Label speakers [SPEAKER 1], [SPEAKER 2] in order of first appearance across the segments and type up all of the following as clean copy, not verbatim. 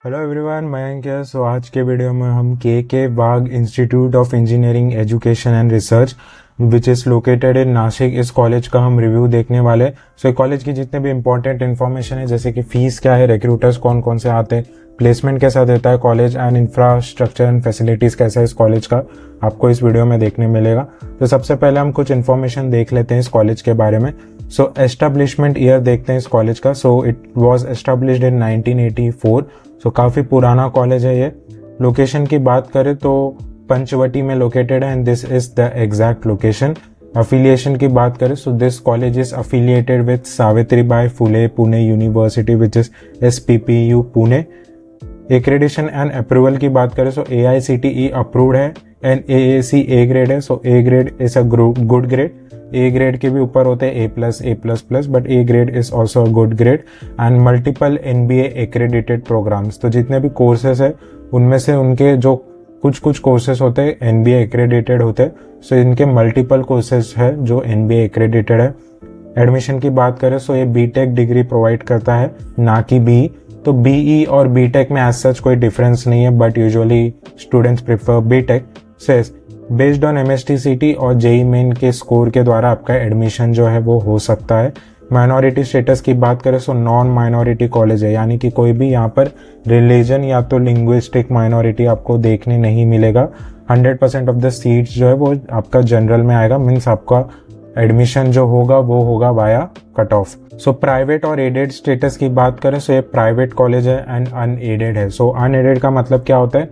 [SPEAKER 1] Hello everyone, Mayank है। सो आज के वीडियो में हम K Wagh institute of engineering education and research which is located in Nashik, इस कॉलेज का हम रिव्यू देखने वाले। सो कॉलेज की जितने भी इंपॉर्टेंट इन्फॉर्मेशन है, जैसे कि फीस क्या है, रिक्रूटर्स कौन कौन से आते हैं, प्लेसमेंट कैसा देता है college, and infrastructure and facilities कैसा है इस कॉलेज का, आपको इस वीडियो में देखने मिलेगा। तो सबसे पहले हम कुछ इन्फॉर्मेशन देख लेते हैं इस कॉलेज के बारे में। सो एस्टेब्लिशमेंट ईयर देखते हैं इस कॉलेज का। So it was established in 1984। सो काफ़ी पुराना कॉलेज है ये। लोकेशन की बात करें तो पंचवटी में लोकेटेड है and this is the exact location. Affiliation की बात करें so this college is affiliated with Savitribai Phule Pune university which is SPPU Pune. Accreditation and approval की बात करें सो AICTE अप्रूव्ड है एंड AAC A ग्रेड है। सो A grade is a good grade. A grade के भी ऊपर होते हैं A+, but A grade is also a good grade and multiple NBA accredited programmes. तो जितने भी कोर्सेज है उनमें से उनके जो कुछ कोर्सेज होते हैं NBA एक्रेडिटेड होते हैं। सो इनके मल्टीपल कोर्सेज है जो NBA एक्रेडिटेड है। एडमिशन की बात करें सो ये BTech डिग्री प्रोवाइड करता है, ना कि BE। तो BE और BTech में एज सच कोई डिफरेंस नहीं है, but usually students prefer BTech। सेस बेस्ड ऑन MSTCT और JEE मेन के स्कोर के द्वारा आपका एडमिशन जो है वो हो सकता है। माइनॉरिटी स्टेटस की बात करें सो नॉन माइनॉरिटी कॉलेज है, यानी कि कोई भी यहाँ पर रिलीजन या तो लिंग्विस्टिक माइनॉरिटी आपको देखने नहीं मिलेगा। 100% ऑफ द सीट्स जो है वो आपका जनरल में आएगा, मीन्स आपका एडमिशन जो होगा वो होगा via cut off. So private और एडेड स्टेटस की बात करें सो ये प्राइवेट कॉलेज है एंड अनएडेड है। सो अनएडेड का मतलब क्या होता है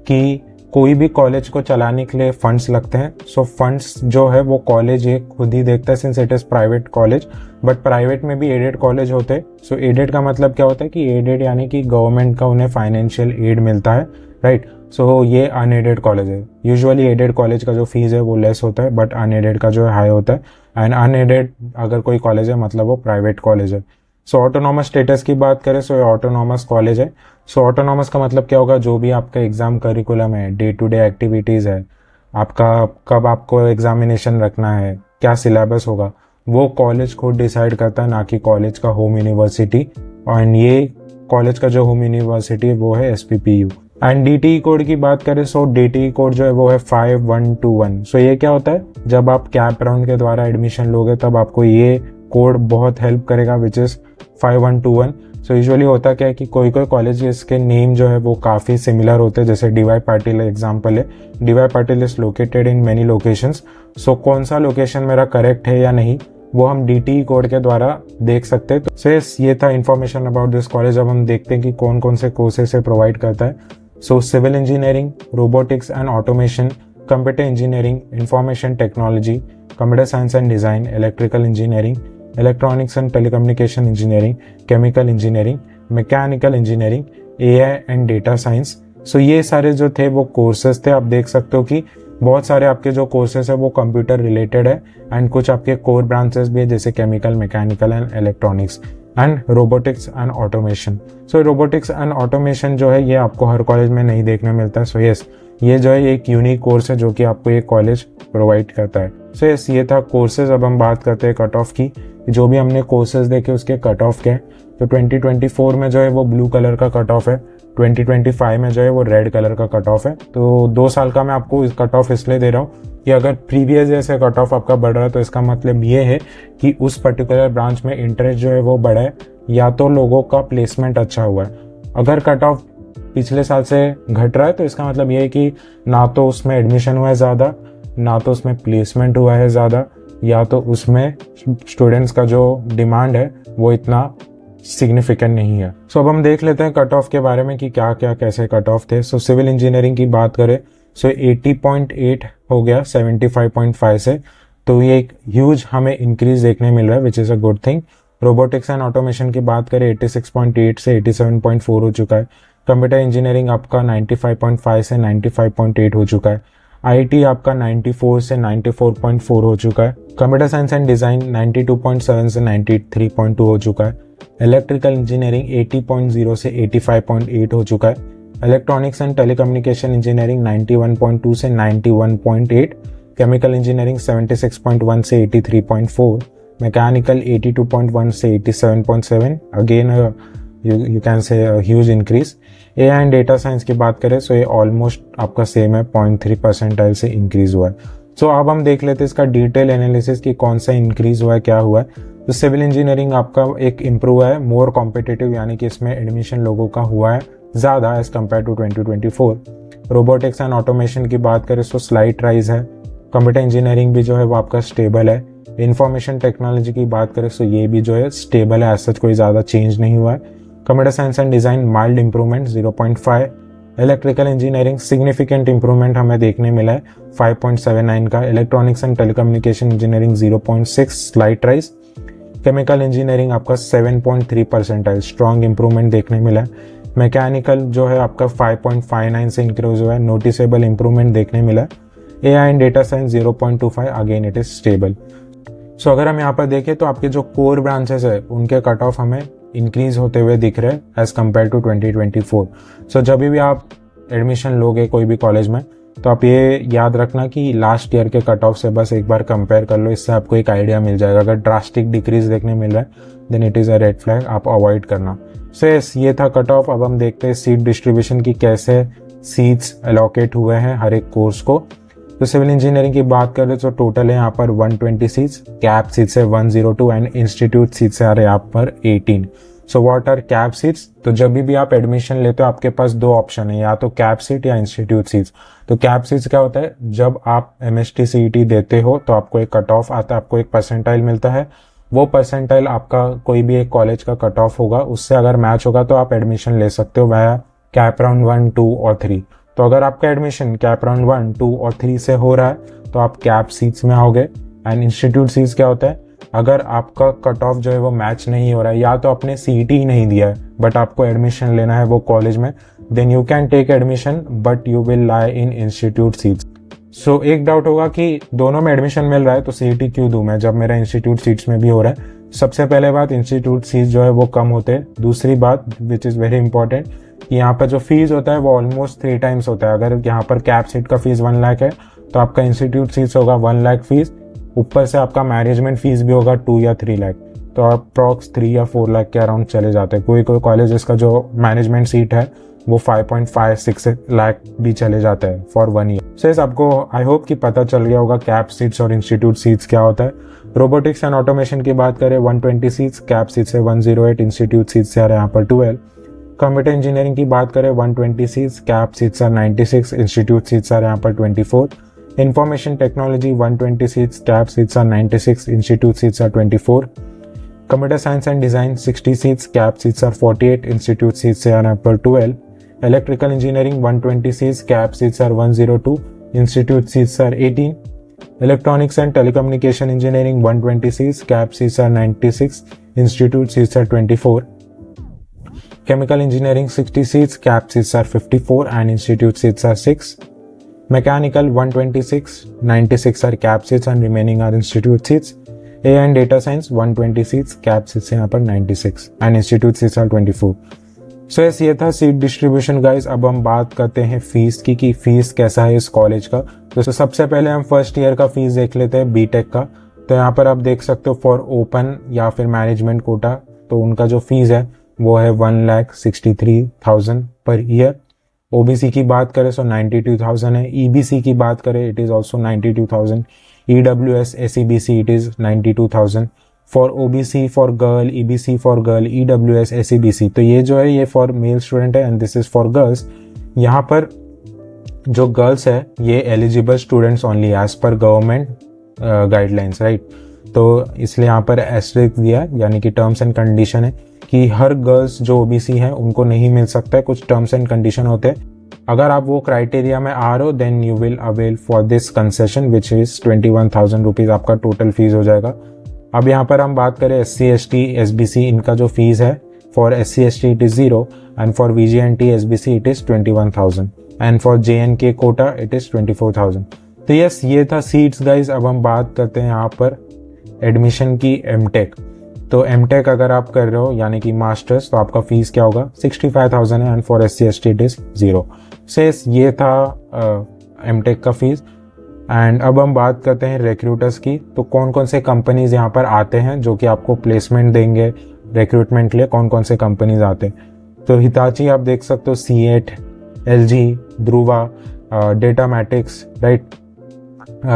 [SPEAKER 1] कि कोई भी कॉलेज को चलाने के लिए फंड्स लगते हैं। सो फंड्स जो है वो कॉलेज ये खुद ही देखता है since it is private college, but private में भी एडेड कॉलेज होते हैं। सो एडेड का मतलब क्या होता है कि एडेड यानी कि गवर्नमेंट का उन्हें फाइनेंशियल एड मिलता है, राइट। सो ये अनएडेड कॉलेज है। यूजुअली एडेड कॉलेज का जो फीस है वो लेस होता है, बट अनएडेड का जो है हाई होता है। एंड अनएडेड अगर कोई कॉलेज है मतलब वो प्राइवेट कॉलेज है। सो ऑटोनॉमस स्टेटस की बात करें सो ये ऑटोनॉमस कॉलेज है। सो ऑटोनॉमस का मतलब क्या होगा, जो भी आपका एग्जाम करिकुलम है, डे टू डे एक्टिविटीज़ है, आपका कब आपको एग्जामिनेशन रखना है, क्या सिलेबस होगा, वो कॉलेज खुद डिसाइड करता है, ना कि कॉलेज का होम यूनिवर्सिटी। एंड ये कॉलेज का जो होम यूनिवर्सिटी है वो है SPPU। एंड DTE कोड की बात करें सो DTE कोड जो है वो है 5121। सो ये क्या होता है, जब आप कैप राउंड के द्वारा एडमिशन लोगे तब आपको ये कोड बहुत हेल्प करेगा, विच इज़ 5121। सो यूजुअली होता क्या है कि कोई कॉलेज इसके नेम जो है वो काफ़ी सिमिलर होते हैं, जैसे DY पाटिल एग्जाम्पल है। DY Patil is located in many locations. So कौन सा लोकेशन मेरा करेक्ट है या नहीं वो हम DTE कोड के द्वारा देख सकते हैं। तो ये था इन्फॉर्मेशन अबाउट दिस कॉलेज। अब हम देखते हैं कि कौन कौन से कोर्सेज से प्रोवाइड करता है। So civil engineering, robotics and automation, computer engineering, information technology, computer science and design, electrical engineering, electronics and telecommunication engineering, chemical engineering, mechanical engineering, AI and data science. So ये सारे जो थे वो courses थे। आप देख सकते हो कि बहुत सारे आपके जो कोर्सेज है वो कंप्यूटर रिलेटेड है एंड कुछ आपके कोर ब्रांचेस भी है, जैसे chemical, mechanical and electronics and robotics and automation. So robotics and automation जो है ये आपको हर कॉलेज में नहीं देखने मिलता है। सो यस, ये जो है एक यूनिक कोर्स है जो कि आपको ये कॉलेज प्रोवाइड करता है। सो यस, ये था कोर्सेज। अब हम बात करते हैं कट ऑफ की। जो भी हमने कोर्सेज देखे उसके कट ऑफ के। तो 2024 में जो है वो ब्लू कलर का कट ऑफ है, 2025 में जो है वो रेड कलर का कट ऑफ है। तो 2 साल का मैं आपको इस कट ऑफ इसलिए दे रहा हूँ कि अगर प्रीवियस ईयर से कट ऑफ आपका बढ़ रहा है तो इसका मतलब ये है कि उस पर्टिकुलर ब्रांच में इंटरेस्ट जो है वो बढ़ा है, या तो लोगों का प्लेसमेंट अच्छा हुआ है। अगर कट ऑफ पिछले साल से घट रहा है तो इसका मतलब ये है कि ना तो उसमें एडमिशन हुआ है ज़्यादा, ना तो उसमें प्लेसमेंट हुआ है ज़्यादा, या तो उसमें स्टूडेंट्स का जो डिमांड है वो इतना सिग्निफिकेंट नहीं है। सो अब हम देख लेते हैं कट ऑफ के बारे में कि क्या क्या कैसे कट ऑफ थे। सो सिविल इंजीनियरिंग की बात करें सो 80.8 हो गया 75.5 से, तो ये एक ह्यूज हमें इंक्रीज देखने मिल रहा है, which is a good thing. Robotics and automation की बात करें 86.8 से 87.4 हो चुका है। कंप्यूटर इंजीनियरिंग आपका 95.5 से 95.8 हो चुका है। IT आपका 94 से 94.4 हो चुका है। कंप्यूटर साइंस एंड डिज़ाइन 92.7 से 93.2 हो चुका है। इलेक्ट्रिकल इंजीनियरिंग 80.0 से 85.8 हो चुका है। इलेक्ट्रॉनिक्स एंड टेलीकम्युनिकेशन इंजीनियरिंग 91.2 से 91.8। केमिकल इंजीनियरिंग 76.1 से 83.4। मैकेनिकल 82.1 से 87.7। Again you can say huge increase. AI and data science की बात करें सो ये ऑलमोस्ट आपका सेम है, 0.3 परसेंटाइल से इंक्रीज हुआ है। सो अब हम देख लेते हैं इसका डिटेल एनालिसिस कि कौन सा इंक्रीज हुआ है, क्या हुआ है। तो सिविल इंजीनियरिंग आपका एक इम्प्रूव है, मोर कॉम्पिटिटिव, यानी कि इसमें एडमिशन लोगों का हुआ है ज़्यादा as compare to 2024। Robotics and automation की बात करें तो स्लाइट राइज है। कंप्यूटर इंजीनियरिंग भी जो है वो आपका स्टेबल है। इंफॉर्मेशन टेक्नोलॉजी की बात करें तो ये भी जो है स्टेबल है, ऐसा कोई ज़्यादा चेंज नहीं हुआ है। Computer science and design mild improvement 0.5। Electrical engineering significant improvement हमें देखने मिला है 5.79 का। Electronics and telecommunication engineering 0.6 slight rise. Chemical engineering आपका 7.3 परसेंटाइल स्ट्रॉन्ग इंप्रूवमेंट देखने मिला है। मैकेनिकल जो है आपका 5.59 से इंक्रीज हुआ है, नोटिसेबल इंप्रूवमेंट देखने मिला है। AI and data science 0.25, again it is stable. So अगर हम यहाँ पर देखें तो आपके जो कोर ब्रांचेस है उनके कट ऑफ हमें इंक्रीज होते हुए दिख रहे हैं एज कम्पेयर टू 2024। सो जब भी आप एडमिशन लोगे कोई भी कॉलेज में तो आप ये याद रखना कि लास्ट ईयर के कट ऑफ से बस एक बार कंपेयर कर लो, इससे आपको एक आइडिया मिल जाएगा। अगर ड्रास्टिक डिक्रीज देखने मिल रहा है then it is a red flag, आप अवॉइड करना। सो ये था कट ऑफ। अब हम देखते हैं सीट डिस्ट्रीब्यूशन की, कैसे सीट्स अलॉकेट हुए हैं हर एक कोर्स को। तो सिविल इंजीनियरिंग की बात करें तो टोटल है यहाँ पर 120 सीट्स, कैप सीट्स है 102 एंड इंस्टीट्यूट सीट्स है यहाँ पर 18। So what are CAP seats? तो जब भी आप एडमिशन लेते हो आपके पास दो ऑप्शन है, या तो कैप सीट या इंस्टीट्यूट सीट्स। तो कैप सीट्स क्या होता है, जब आप MST CET देते हो तो आपको एक कट ऑफ आता है, आपको एक परसेंटाइल मिलता है। वो परसेंटाइल आपका कोई भी एक कॉलेज का कट ऑफ होगा, उससे अगर मैच होगा तो आप एडमिशन ले सकते हो वाया कैप राउंड 1, 2 और 3। तो अगर आपका एडमिशन कैप राउंड 1, 2 और 3 से हो रहा है तो आप कैप सीट्स में आओगे। एंड इंस्टीट्यूट सीट्स क्या होता है, अगर आपका कट ऑफ जो है वो मैच नहीं हो रहा है, या तो आपने CET ही नहीं दिया है बट आपको एडमिशन लेना है वो कॉलेज में, then you can take admission but you will lie in institute seats. So एक डाउट होगा कि दोनों में एडमिशन मिल रहा है तो CET क्यों दूं मैं जब मेरा इंस्टीट्यूट सीट्स में भी हो रहा है। सबसे पहले बात, इंस्टीट्यूट सीट्स जो है वो कम होते हैं। दूसरी बात विच इज़ वेरी इंपॉर्टेंट, यहाँ पर जो फीस होता है वो ऑलमोस्ट 3 टाइम्स होता है। अगर यहाँ पर कैप सीट का फीस 1 लाख है तो आपका इंस्टीट्यूट सीट्स होगा 1 लाख फीस, ऊपर से आपका मैनेजमेंट फीस भी होगा 2 या 3 लाख, तो अप्रॉक्स 3 या 4 लाख के अराउंड चले जाते हैं। कोई कोई कॉलेज इसका जो मैनेजमेंट सीट है वो 5.56 लाख भी चले जाता है फॉर 1 ईयर। सो आपको आई होप कि पता चल गया होगा कैप सीट्स और इंस्टीट्यूट सीट्स क्या होता है। रोबोटिक्स एंड ऑटोमेशन की बात करें 120 सीट्स, कैप सीट्स है 108, इंस्टीट्यूट सीट्स है यहाँ पर 12। कंप्यूटर इंजीनियरिंग की बात करें 120 seats, CAP seats are 96, institute seats are यहाँ पर 24। Information technology 120 seats, CAP seats are 96, institute seats are 24। Computer science and design 60 seats, CAP seats are 48, institute seats are यहाँ पर 12। Electrical engineering 120 seats, CAP seats are 102, institute seats are 18। Electronics and telecommunication engineering 120 seats, CAP seats are 96, institute seats are 24। Chemical engineering 60 seats, cap seats are 54 and institute seats are 6. Mechanical 126, 96 are cap seats and remaining are institute seats. AI and data science 120 seats, cap seats यहाँ पर 96 and institute seats are 24. So yes, ये था seat distribution guys. अब हम बात करते हैं fees की कि फीस कैसा है इस कॉलेज का। तो सबसे पहले हम फर्स्ट ईयर का फीस देख लेते हैं बीटेक का। तो यहाँ पर आप देख सकते हो फॉर ओपन या फिर मैनेजमेंट कोटा तो उनका जो फीस है वो है 1,63,000 पर ईयर। OBC की बात करें तो 92,000 है। EBC की बात करें it is also 92,000। EWS SEBC it is 92,000 for OBC for girl, EBC for girl, EWS SEBC। तो ये जो है ये फॉर मेल स्टूडेंट है and this is for girls. यहाँ पर जो गर्ल्स है ये eligible students only as per government guidelines, right. तो इसलिए यहाँ पर एस्टेरिस्क दिया है, यानी कि टर्म्स एंड कंडीशन है कि हर गर्ल्स जो OBC हैं उनको नहीं मिल सकता है, कुछ टर्म्स एंड कंडीशन होते हैं। अगर आप वो क्राइटेरिया में आ रहे हो then you will avail for this concession which is 21,000 rupees आपका टोटल फीस हो जाएगा। अब यहाँ पर हम बात करें SC ST SBC इनका जो फीस है for SC ST it is 0 and for VGNT SBC it is 21,000 and for JNK quota it is 24,000। तो यस ये था सीट्स गाइज। अब हम बात करते हैं यहाँ पर एडमिशन की MTech। तो MTech अगर आप कर रहे हो यानी कि मास्टर्स तो आपका फीस क्या होगा 65,000 है and for SC ST it is 0। सेस ये था MTech का फीस। एंड अब हम बात करते हैं रिक्रूटर्स की। तो कौन कौन से कंपनीज यहाँ पर आते हैं जो कि आपको प्लेसमेंट देंगे, रिक्रूटमेंट के लिए कौन कौन से कंपनीज आते हैं। तो हिताची आप देख सकते हो, C8, LG, Dhruva, डेटामैटिक्स, right,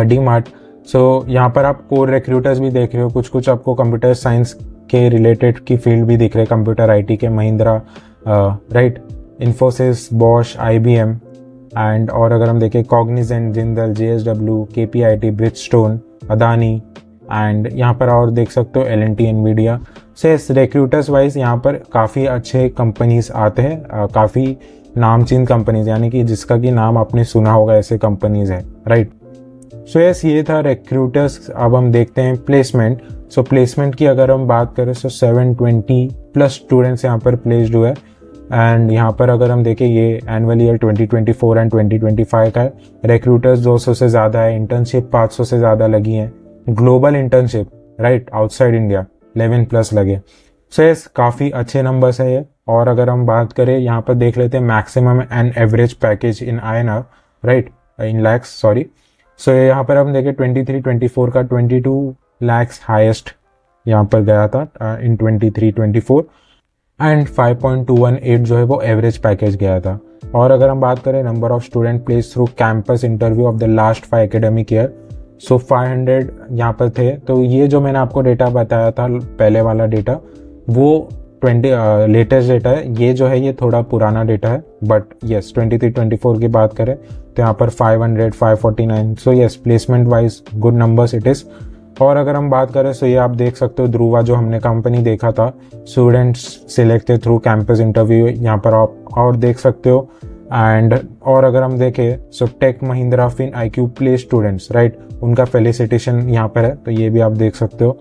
[SPEAKER 1] DMart. सो यहाँ पर आप कोर रिक्रूटर्स भी देख रहे हो, कुछ कुछ आपको कंप्यूटर साइंस के रिलेटेड की फील्ड भी दिख रहे हैं, कंप्यूटर IT के Mahindra, right, Infosys, Bosch, IBM and, और अगर हम देखें Cognizant, Jindal, JSW, KPIT, Bridgestone, Adani and यहाँ पर और देख सकते हो L&T, एनवीडिया। से रिक्रूटर्स वाइज यहाँ पर काफ़ी अच्छे कंपनीज आते हैं, काफ़ी नामचीन कंपनीज, यानी कि जिसका कि नाम आपने सुना होगा ऐसे कंपनीज है, राइट। सो यस, ये था रिक्रूटर्स। अब हम देखते हैं प्लेसमेंट। सो प्लेसमेंट की अगर हम बात करें तो 720 प्लस स्टूडेंट्स यहाँ पर प्लेस्ड हुए एंड यहाँ पर अगर हम देखें ये एनुअल ईयर 2024 एंड 2025 का है। रिक्रूटर्स 200 से ज़्यादा है, इंटर्नशिप 500 से ज़्यादा लगी हैं, global internship, right, outside India 11 plus लगे। सो यस, काफ़ी अच्छे नंबर्स है ये। और अगर हम बात करें यहाँ पर देख लेते हैं maximum and average package in INR, right, in lakhs, sorry. So यहाँ पर हम देखें 23-24 का 22 लैक्स हाईएस्ट यहाँ पर गया था इन 23-24 एंड 5.218 जो है वो एवरेज पैकेज गया था। और अगर हम बात करें number of student place through campus interview of the last 5 academic year, so 500 यहाँ पर थे। तो ये जो मैंने आपको डेटा बताया था पहले वाला डेटा, वो लेटेस्ट डेटा है, ये जो है ये थोड़ा पुराना डेटा है, बट यस 23-24 की बात करें तो यहाँ पर 500, 549, so yes, placement wise good numbers it is. और अगर हम बात करें तो ये आप देख सकते हो ध्रुवा जो हमने कंपनी देखा था, students selected through campus interview, यहाँ पर आप और देख सकते हो। एंड और अगर हम देखें so tech Mahindra fin IQ play students, right, उनका फेलिसिटेशन यहाँ पर है, तो ये भी आप देख सकते हो।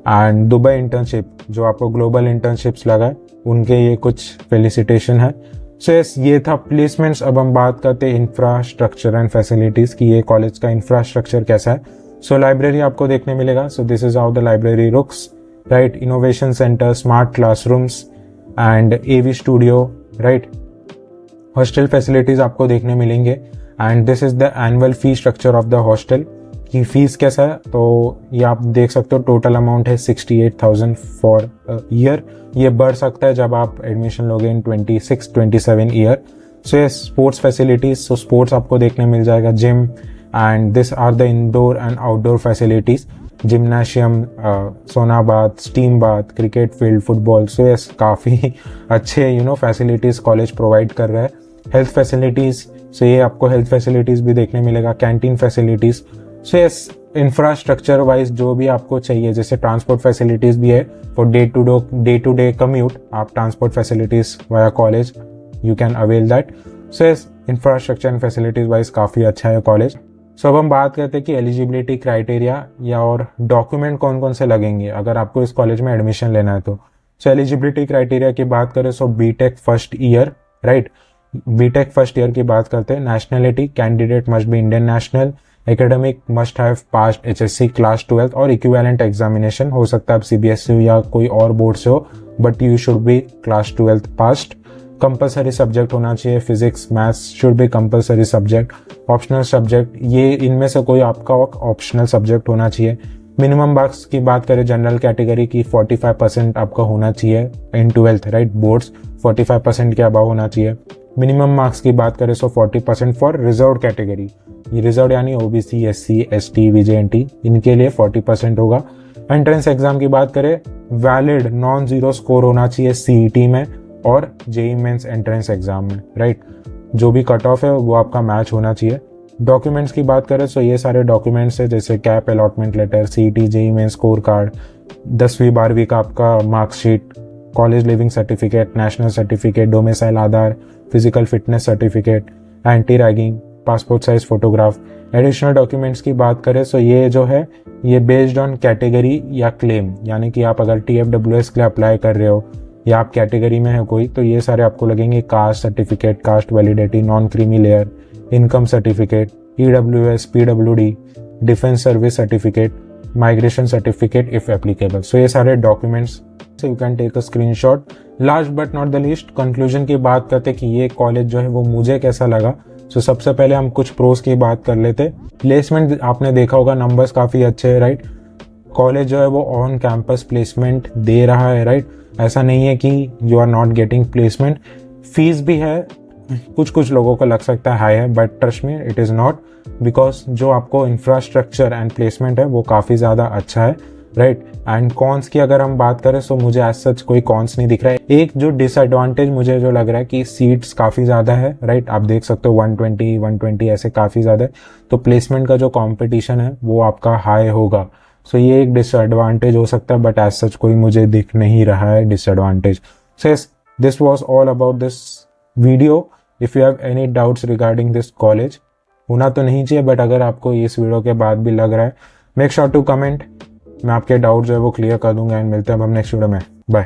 [SPEAKER 1] एंड दुबई इंटर्नशिप जो आपको ग्लोबल इंटर्नशिप्स लगा है, उनके ये कुछ फेलिसिटेशन है। सो यस, ये था प्लेसमेंट्स। अब हम बात करते हैं इंफ्रास्ट्रक्चर एंड फैसिलिटीज़ की, ये कॉलेज का इंफ्रास्ट्रक्चर कैसा है। सो लाइब्रेरी आपको देखने मिलेगा, so this is how the library looks, right, innovation centre, smart classrooms and AV studio, right. Hostel facilities आपको देखने मिलेंगे and this is the annual fee structure of the hostel की फीस कैसा है, तो ये आप देख सकते हो। टोटल अमाउंट है 68,000 फॉर ईयर। ये बढ़ सकता है जब आप एडमिशन लोगे इन 26-27 ईयर। सो ये स्पोर्ट्स फैसिलिटीज, सो स्पोर्ट्स आपको देखने मिल जाएगा, gym and this are the indoor and outdoor facilities, gymnasium, sauna bath, steam bath, cricket field, football. So yes, काफ़ी अच्छे फैसिलिटीज़ कॉलेज प्रोवाइड कर रहा है। हेल्थ फैसिलिटीज़, सो ये आपको हेल्थ फैसिलिटीज़ भी देखने मिलेगा, canteen facilities. So yes, infrastructure wise जो भी आपको चाहिए, जैसे ट्रांसपोर्ट फैसिलिटीज़ भी है for day to day commute, आप transport facilities via college you can avail that. So yes, infrastructure and facilities wise काफ़ी अच्छा है कॉलेज। सो अब हम बात करते हैं कि एलिजिबिलिटी क्राइटेरिया या और डॉक्यूमेंट कौन कौन से लगेंगे अगर आपको इस कॉलेज में एडमिशन लेना है तो। सो एलिजिबिलिटी क्राइटेरिया की बात करें so BTech first year, right, BTech first year की बात करते हैं। Nationality, candidate must be Indian national. Academic, must have passed HSC class 12 और इक्विवेलेंट एग्जामिनेशन, हो सकता है आप CBSE या कोई और बोर्ड से हो, but you should be class 12 passed. Compulsory subject होना चाहिए, physics, maths should be compulsory subject. Optional subject, ये इनमें से कोई आपका ऑप्शनल सब्जेक्ट होना चाहिए। मिनिमम मार्क्स की बात करें जनरल कैटेगरी की 45% आपका होना चाहिए इन 12th, राइट, बोर्ड्स 45% के अबाव होना चाहिए। मिनिमम मार्क्स की बात करें सो 40% फॉर रिजर्व कैटेगरी, ये रिजर्व यानी OBC, SC, ST, VJNT, इनके लिए 40% होगा। एंट्रेंस एग्जाम की बात करें, वैलिड नॉन जीरो स्कोर होना चाहिए CET में और JEE मेंस एंट्रेंस एग्जाम में, राइट, जो भी कट ऑफ है वो आपका मैच होना चाहिए। डॉक्यूमेंट्स की बात करें तो ये सारे डॉक्यूमेंट्स है, जैसे CAP allotment letter, CET, JEE mains score card, 10वीं 12वीं का आपका marksheet, college leaving certificate, national certificate, domicile Aadhaar, physical fitness certificate, anti ragging, passport size photograph. Additional documents की बात करें तो ये जो है ये बेस्ड ऑन कैटेगरी या क्लेम, यानी कि आप अगर TFWS के लिए अप्लाई कर रहे हो या आप कैटेगरी में है कोई, तो ये सारे आपको लगेंगे। Caste certificate, caste validity, non creamy layer, income certificate, EWS, PWD, defence service certificate, migration certificate if applicable. So ये सारे डॉक्यूमेंट्स से you can take a screenshot. Last but not the least, conclusion की बात करते कि ये college जो है वो मुझे कैसा लगा। सो सबसे पहले हम कुछ प्रोस की बात कर लेते। प्लेसमेंट आपने देखा होगा, नंबर्स काफ़ी अच्छे हैं, राइट। कॉलेज जो है वो ऑन कैंपस प्लेसमेंट दे रहा है, राइट। ऐसा नहीं है कि you are not getting placement. Fees भी है, कुछ लोगों को लग सकता है हाई है, but trust me it is not, because जो आपको इंफ्रास्ट्रक्चर एंड प्लेसमेंट है वो काफ़ी ज़्यादा अच्छा है, राइट। एंड कॉन्स की अगर हम बात करें तो मुझे एज सच कोई कॉन्स नहीं दिख रहा है। एक जो डिसएडवांटेज मुझे जो लग रहा है कि सीट्स काफ़ी ज़्यादा है, राइट। आप देख सकते हो 120 ऐसे काफ़ी ज़्यादा है, तो प्लेसमेंट का जो कॉम्पिटिशन है वो आपका हाई होगा। सो ये एक डिसएडवांटेज हो सकता है, बट एज सच कोई मुझे दिख नहीं रहा है disadvantage. So yes, this was all about this video. If you have any doubts regarding this college, होना तो नहीं चाहिए, बट अगर आपको इस वीडियो के बाद भी लग रहा है, मेक श्योर टू कमेंट। मैं आपके डाउट जो है वो क्लियर कर दूंगा। एंड मिलते हैं हम नेक्स्ट वीडियो में। बाय।